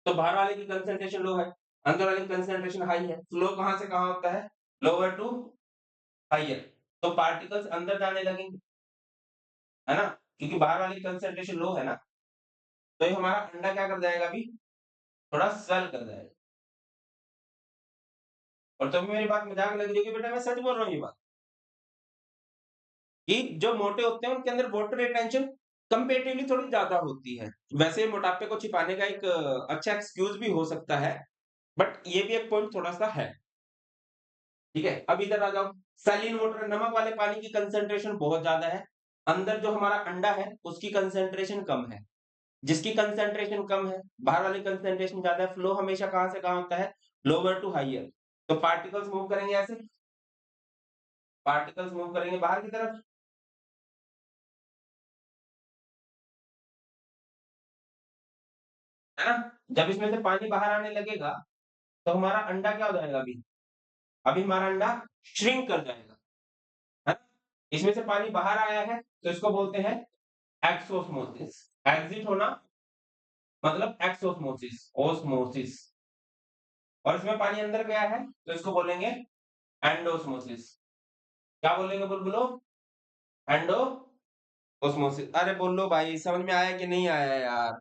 तो बाहर वाले की कंसंट्रेशन लो है, अंदर वाले की कंसंट्रेशन हाई है। फ्लो कहाँ से कहाँ होता है? Lower to higher. तो पार्टिकल्स अंदर जाने लगेंगे, है ना? क्योंकि बाहर वाली कंसंट्रेशन लो है ना। तो ये हमारा अंडा क्या कर जाएगा अभी? थोड़ा स्वेल कर जाएगा। और तुम्हें मेरी बात मजाक लग रही है कि बेटा मैं सच बोल रहा हूँ ये बात, कि जो मोटे होते हैं उनके अंदर वाटर रिटेंशन कंपेरेटिवली थोड़ी ज्यादा होती है। वैसे मोटापे को छिपाने का एक अच्छा एक्सक्यूज भी हो सकता है, बट ये भी एक पॉइंट थोड़ा सा है। ठीक है, अब इधर आ जाओ। सैलिन वाटर, नमक वाले पानी की कंसंट्रेशन बहुत ज्यादा है। अंदर जो हमारा अंडा है उसकी कंसंट्रेशन कम है। जिसकी कंसंट्रेशन कम है, बाहर वाली कंसंट्रेशन ज्यादा है। फ्लो हमेशा कहां से कहां होता है? Lower to higher. तो पार्टिकल्स मूव करेंगे ऐसे, पार्टिकल्स मूव करेंगे बाहर की तरफ, है ना? जब इसमें से पानी बाहर आने लगेगा तो हमारा अंडा क्या हो जाएगा अभी? अभी हमारा अंडा श्रिंक कर जाएगा, है ना? इसमें से पानी बाहर आया है तो इसको बोलते हैं एक्सोस्मोसिस। एग्जिट होना मतलब एक्सोस्मोसिस, ओस्मोसिस। और इसमें पानी अंदर गया है तो इसको बोलेंगे एंडोस्मोसिस। क्या बोलेंगे? बोल बोलो। Endo osmosis. अरे बोलो भाई, समझ में आया कि नहीं आया यार?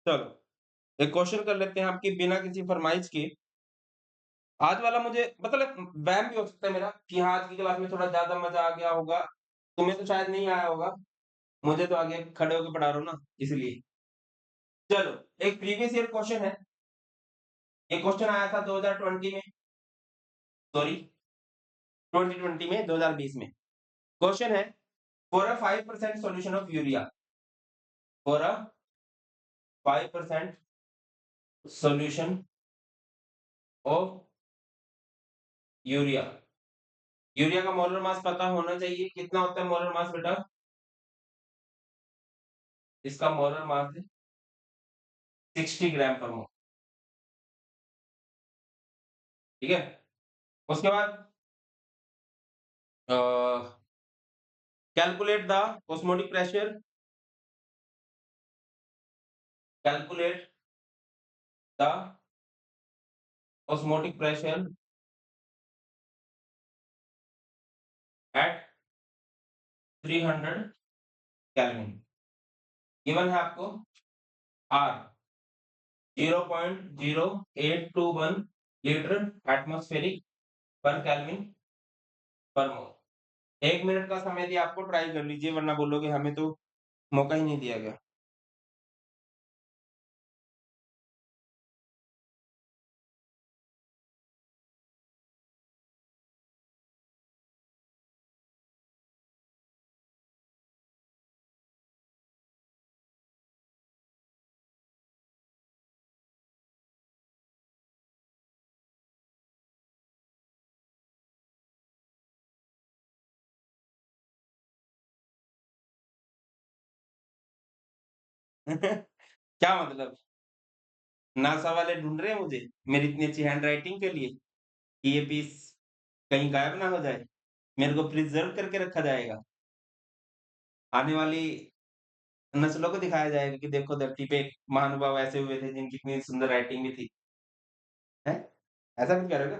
चलो, एक क्वेश्चन कर लेते हैं आपकी बिना किसी फरमाइश के। आज वाला मुझे मतलब वहम भी हो सकता है मेरा कि हाँ, आज की क्लास में थोड़ा ज़्यादा मज़ा आ गया होगा। तुम्हें तो शायद नहीं आया होगा। मुझे तो आगे खड़े होके पढ़ा रहा हूँ ना, इसलिए। चलो, एक प्रीवियस ईयर क्वेश्चन है। ये क्वेश्चन आया था 2020 में, सॉरी 2020 में, 2020 में। क्वेश्चन है, for a 5% solution of urea, for a 5% solution of urea. Urea का मोलर मास पता होना चाहिए। कितना होता है मोलर मास बेटा? इसका मोलर मास है 60 ग्राम पर मोल। ठीक है? उसके बाद calculate the osmotic pressure, calculate the osmotic pressure at 300 kelvin. Given है आपको R 0.0821 litre atmospheric per kelvin per mole. 1 minute का समय दिया आपको, ट्राई कर लीजिए वरना बोलोगे हमें तो मौका ही नहीं दिया गया। क्या मतलब? नासा वाले ढूंढ रहे हैं मुझे मेरी इतनी अच्छी हैंड राइटिंग के लिए कि ये पीस कहीं गायब ना हो जाए, मेरे को प्रिजर्व करके रखा जाएगा। आने वाली नस्लों को दिखाया जाएगा कि देखो धरती पे एक महानुभाव ऐसे हुए थे जिनकी इतनी सुंदर राइटिंग भी थी। हैं? ऐसा कुछ करोगे?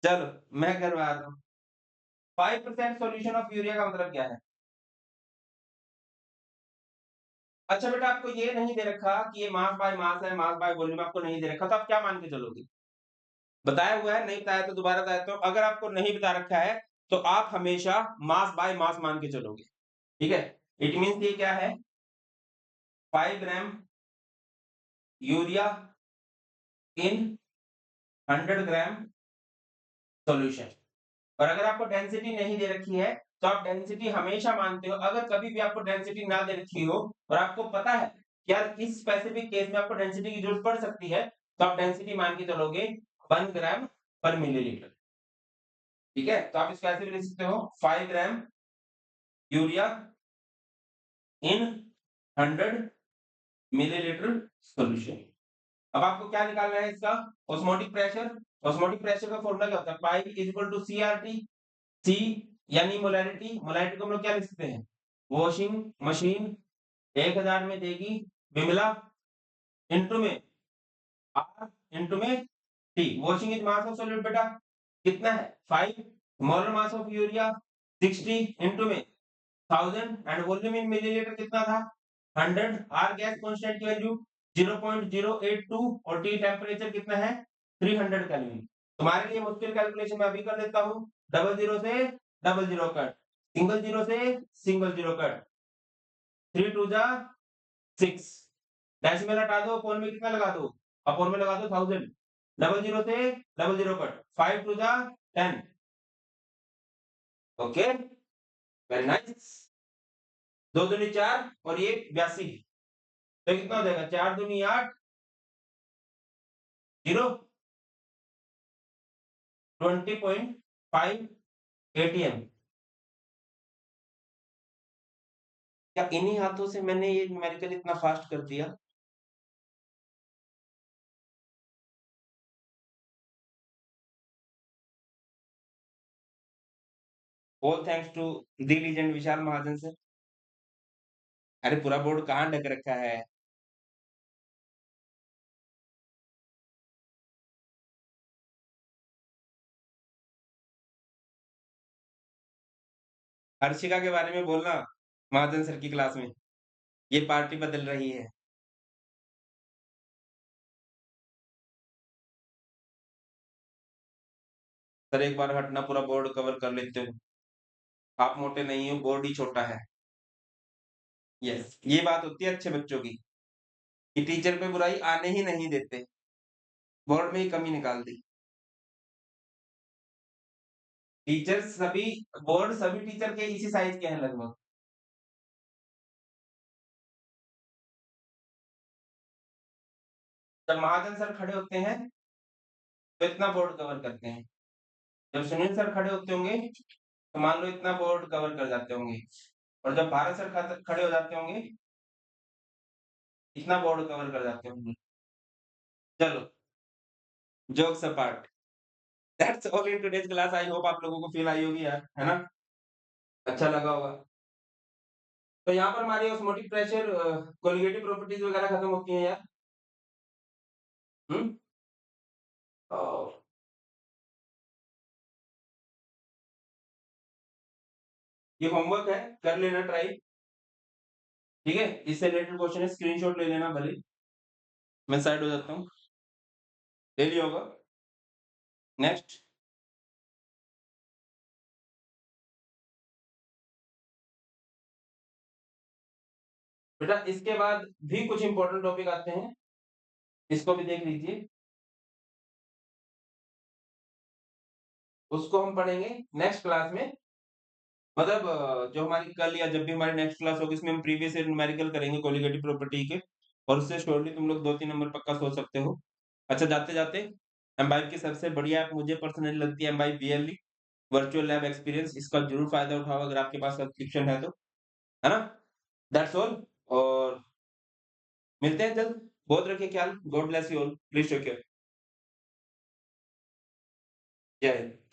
चलो, मैं करवा रहा हूँ। 5% सॉल्यूशन ऑफ यूरिया का मतलब क्या है? अच्छा बेटा, आपको ये नहीं दे रखा कि ये मास बाय मास है, मास बाय वॉल्यूम आपको नहीं दे रखा, तो आप क्या मान के चलोगे? बताया हुआ है, नहीं बताया तो दोबारा बताता हूँ। अगर आपको नहीं बता रखा है, तो आप हमेशा मास बाय मास मान के चलोगे। ठीक है? इट मीन्स ये क्या है? 5 gram urea in 100 gram solution. और अगर आपको डेंसिटी नहीं दे रखी है, तो आप डेंसिटी हमेशा मानते हो। अगर कभी भी आपको डेंसिटी ना दे रखी हो और आपको पता है कि यार इस स्पेसिफिक केस में आपको डेंसिटी की जरूरत पड़ सकती है, तो आप डेंसिटी मान के चलोगे 1 ग्राम पर मिलीलीटर। ठीक है? तो आप इसको ऐसे भी लिख सकते हो, 5 gram urea in 100 millilitre solution. अब आपको क्या निकालना है इसका? Osmotic pressure. ऑस्मोटिक प्रेशर का फॉर्मूला क्या होता है? Pi is equal to CRT. C यानी मोलैरिटी। मोलैरिटी को हम लोग क्या लिख सकते हैं? वॉशिंग मशीन 1000 में देगी बिमला, इंटू में आर, इंटू में T. Washing is mass of solute बेटा, कितना है? 5। Molar mass of urea 60 into में 1000 एंड वॉल्यूम इन मिलीलीटर कितना था? 100। आर गैस कांस्टेंट की वैल्यू 0.082 और टी टेंपरेचर कितना है? 300 केल्विन। तुम्हारे लिए मुश्किल कैलकुलेशन मैं अभी कर देता हूं। डबल जीरो से double zero cut, single zero से सिंगल जीरो कट, 3 टू जा 6, डेसिमल हटा दो, अपोन में कितना लगा दो? अपोन में लगा दो 1000। डबल जीरो से डबल जीरो कट, 5 टू जा 10। Okay, very nice. दो दूनी 4 और ये 82, तो कितना हो जाएगा? 4 दूनी 8, 0, 20.5 एटीएम। क्या इन्हीं हाथों से मैंने ये न्यूमेरिकल इतना फास्ट कर दिया? All thanks to the legend Vishal Mahajan sir. अरे पूरा बोर्ड कहाँ ढक रखा है? हर्षिका के बारे में बोलना महाजन सर की क्लास में। ये पार्टी बदल रही है। सर एक बार हटना पूरा बोर्ड कवर कर लेते हो। आप मोटे नहीं हो, बोर्ड ही छोटा है। यस, ये बात होती है अच्छे बच्चों की, कि टीचर पे बुराई आने ही नहीं देते। बोर्ड में ही कमी निकाल दी। टीचर सभी बोर्ड सभी टीचर के इसी साइज़ के हैं लगभग। जब महाजन सर खड़े होते हैं, तो इतना बोर्ड कवर करते हैं। जब सुनील सर खड़े होते होंगे, तो मान लो इतना बोर्ड कवर कर जाते होंगे। और जब भारत सर खड़े हो जाते होंगे, इतना बोर्ड कवर कर जाते होंगे। चलो, jokes apart, that's all in today's class. I hope आप लोगों को फ़ील आई होगी यार, है ना? अच्छा लगा होगा। तो यहाँ पर हमारी ऑस्मोटिक प्रेशर कोलिगेटिव प्रॉपर्टीज़ वगैरह खत्म होती हैं यार। हुँ? और ये होमवर्क है, कर लेना ट्राई, ठीक है? इससे रिलेटेड क्वेश्चन है, स्क्रीनशॉट ले लेना भले ही। मैं साइड हो जाता हूँ। ले लिया होगा? नेक्स्ट। बेटा इसके बाद भी कुछ इंपॉर्टेंट टॉपिक आते हैं, इसको भी देख लीजिए। उसको हम पढ़ेंगे नेक्स्ट क्लास में। मतलब जो हमारी कल या जब भी हमारी नेक्स्ट क्लास होगी, इसमें हम प्रीवियस ईयर न्यूमेरिकल करेंगे कोलिगेटिव प्रॉपर्टी के, और उससे श्योरली तुम लोग 2-3 नंबर पक्का सोच सकते हो। अच्छा, जाते-जाते एमबाइब की सबसे बढ़िया ऐप मुझे पर्सनली लगती है एमबाइब वीएलई, वर्चुअल लैब एक्सपीरियंस। इसका ज़रूर फ़ायदा उठाओ अगर आपके पास सब्सक्रिप्शन है तो, है ना? दैट्स ऑल, और मिलते हैं जल्द। बहुत रखिए ख्याल। God bless you all. Please take care. जय हिंद।